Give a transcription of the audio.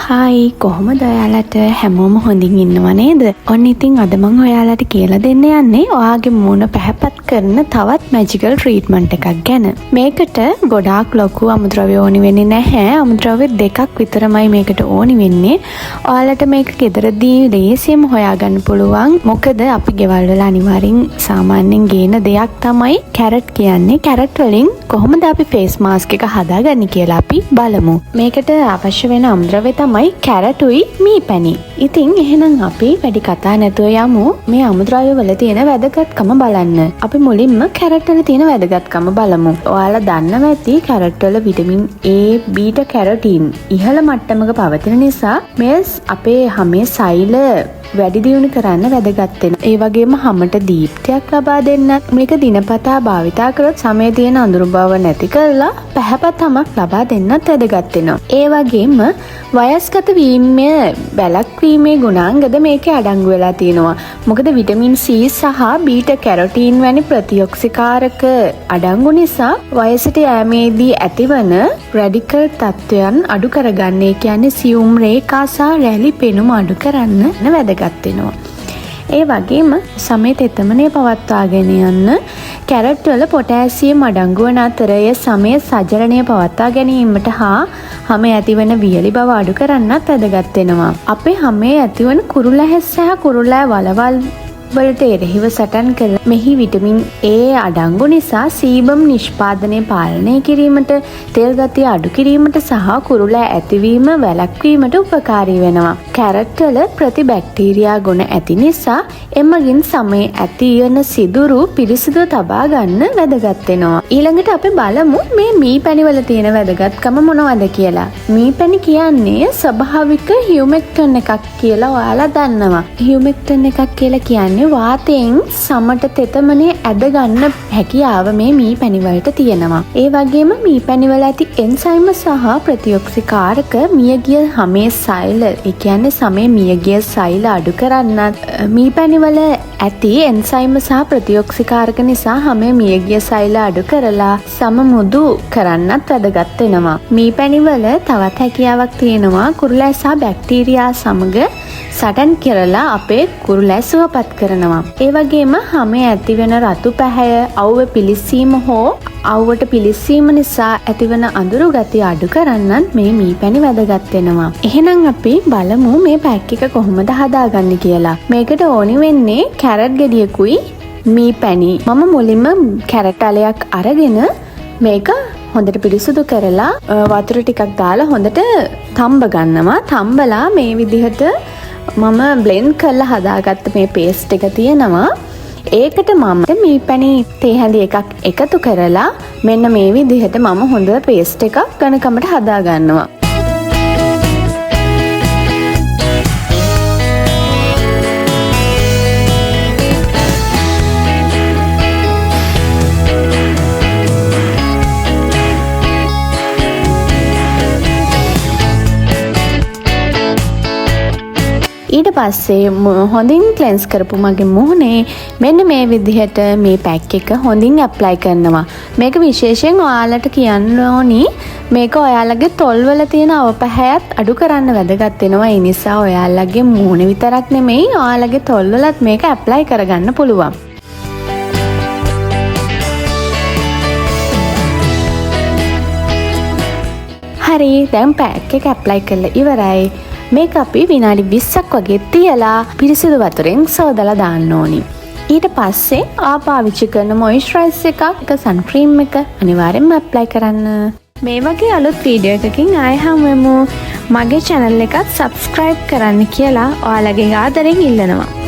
Hi කොහොමද ඔයාලට හැමෝම හොඳින් ඉන්නව නේද? ඔන්න ඉතින් අද මම ඔයාලට කියලා දෙන්න යන්නේ ඔයාගේ මූණ පැහැපත් කරන තවත් මැජිකල් ට්‍රීට්මන්ට් එකක් ගැන. මේකට ගොඩාක් ලොකු අමුද්‍රව්‍ය ඕනි වෙන්නේ නැහැ. අමුද්‍රව්‍ය දෙකක් විතරමයි මේකට ඕනි වෙන්නේ. ඔයාලට මේක ගෙදරදී ලේසියෙන්ම හොයාගන්න පුළුවන්. මොකද අපි ගෙවල් වල අනිවාර්යෙන් සාමාන්‍යයෙන් ගේන දෙයක් තමයි කැරට් කියන්නේ. කැරට් වලින් කොහොමද අපි ෆේස් මාස්ක් එක හදාගන්නේ කියලා අපි බලමු. මේකට අවශ්‍ය වෙන අමුද්‍රව්‍ය තමයි කැරටුයි මීපැණි. ඉතින් එහෙනම් අපි වැඩි කතා නැතුව යමු මේ අමුද්‍රව්‍ය වල තියෙන වැදගත්කම බලන්න. අපි මුලින්ම කැරට් වල තියෙන වැදගත්කම බලමු. ඔයාලා දන්නවා ඇති කැරට් වල විටමින් A, බීටා කැරොටින් ඉහළ මට්ටමක පවතින නිසා මේ අපේ හමේ සෛල වැඩි දියුණු කරන්න වැදගත් වෙනවා. ඒ වගේම හමට දීප්තියක් ලබා දෙන්න මේක දිනපතා භාවිතා කරොත් සමේ තියෙන අඳුරු බව නැති කරලා පැහැපත් හමක් ලබා දෙන්නත් වැදගත් වෙනවා. ඒ වගේම වයස්ගත වීමේ වැළැක්වීමේ ගුණාංගද මේකේ අඩංගු වෙලා තියෙනවා. මොකද විටමින් C සහ බීටා කැරොටින් වැනි ප්‍රතිඔක්සිකාරක අඩංගු නිසා වයසට යෑමේදී ඇතිවන රැඩිකල් තත්ත්වයන් අඩු කරගන්න. ඒ කියන්නේ සියුම් රේඛා සහ රැලි පෙනුම අඩු කරන්න වැදගත් වෙනවා. ඒ වගේම සමේ තෙතමනය පවත්වාගෙන යන්න කැරට් වල පොටෑසියම් අඩංගු වන අතර එය සමේ සජලනය පවත්වා ගැනීමට හා හමේ ඇතිවන වියලි බව අඩු කරන්නත් වැදගත් වෙනවා. අපේ හමේ ඇතිවන කුරුලැහැස් සහ කුරුලෑ වලවල් වලට එරෙහිව සටන් කළ මෙහි විටමින් A අඩංගු නිසා සීබම් නිෂ්පාදනය පාලනය කිරීමට, තෙල් ගතිය අඩු කිරීමට සහ කුරුලෑ ඇතිවීම වැළැක්වීමට උපකාරී වෙනවා. කැරට් වල ප්‍රතිබැක්ටීරියා ගුණ ඇති නිසා එමගින් සමේ ඇතිවන සිදුරු පිරිසිදු තබා ගන්න වැදගත් වෙනවා. ඊළඟට අපි බලමු මේ මීපැණි වල තියෙන වැදගත්කම මොනවද කියලා. මීපැණි කියන්නේ ස්වභාවික හියුමෙක්ටන් එකක් කියලා ඔයාලා දන්නවා. හියුමෙක්ටන් එකක් කියලා කියන්නේ වාතයෙන් සමට තෙතමනේ ඇද ගන්න හැකියාව මේ මීපැණි වලට තියෙනවා. ඒ වගේම මීපැණි වල ඇති එන්සයිම සහ ප්‍රතිඔක්සිකාරක මියගිය හමේ සෛල, ඒ කියන්නේ සමේ මියගිය සෛල අඩු කරන්නත්, මීපැණි වල ඇති එන්සයිම සහ ප්‍රතිඔක්සිකාරක නිසා හමේ මියගිය සෛල අඩු කරලා සම මුදු කරන්නත් වැදගත් වෙනවා. මීපැණි වල තවත් හැකියාවක් තියෙනවා කුරුලෑ සහ බැක්ටීරියා සමග සටන් කරලා අපේ කුරුලෑ සුවපත් කරනවා. ඒ වගේම හමේ ඇතිවෙන රතු පැහැය, අවුව පිලිස්සීම හෝ අවුවට පිලිස්සීම නිසා ඇතිවන අඳුරු ගතිය අඩු කරන්නත් මේ මීපැණි වැදගත් වෙනවා. එහෙනම් අපි බලමු මේ පැක් එක කොහොමද හදාගන්නේ කියලා. මේකට ඕනි වෙන්නේ කැරට් ගෙඩියකුයි මීපැණි. මම මුලින්ම කැරට් අලයක් අරගෙන මේක හොඳට පිරිසුදු කරලා වතුර ටිකක් දාලා හොඳට තම්බ ගන්නවා. තම්බලා මේ විදිහට මම බ්ලෙන්ඩ් කරලා හදාගත්ත මේ පේස්ට් එක තියෙනවා. ඒකට මම මීපැණි තේ හැඳි එකක් එකතු කරලා මෙන්න මේ විදිහට මම හොඳ පේස්ට් එකක් ඝනකමට හදා ගන්නවා. ඊට පස්සේ හොඳින් ක්ලෙන්ස් කරපු මගේ මුහුණේ මෙන්න මේ විදිහට මේ පැක් එක හොඳින් ඇප්ලයි කරනවා. මේක විශේෂයෙන් ඔයාලට කියන්න ඕනි මේක ඔයාලගේ තොල්වල තියෙන අවපැහැයත් අඩු කරන්න වැදගත් වෙනවා. ඒ නිසා ඔයාලගේ මුහුණ විතරක් නෙමෙයි ඔයාලගේ තොල්වලත් මේක ඇප්ලයි කරගන්න පුළුවන්. හරි, දැන් පැක් එක ඇප්ලයි කරලා ඉවරයි. මේක අපි විනාඩි 20ක් වගේ තියලා පිරිසිදු වතුරෙන් සෝදලා දාන්න ඕනි. ඊට පස්සේ ආපාවිච්චි කරන මොයිස්චරයිස් එකක්, සන් ක්‍රීම් එක අනිවාර්යෙන්ම ඇප්ලයි කරන්න. මේ වගේ අලුත් වීඩියෝ එකකින් ආයෙ හමු වෙමු. මගේ channel එකත් subscribe කරන්න කියලා ඔයාලගෙන් ආදරෙන් ඉල්ලනවා.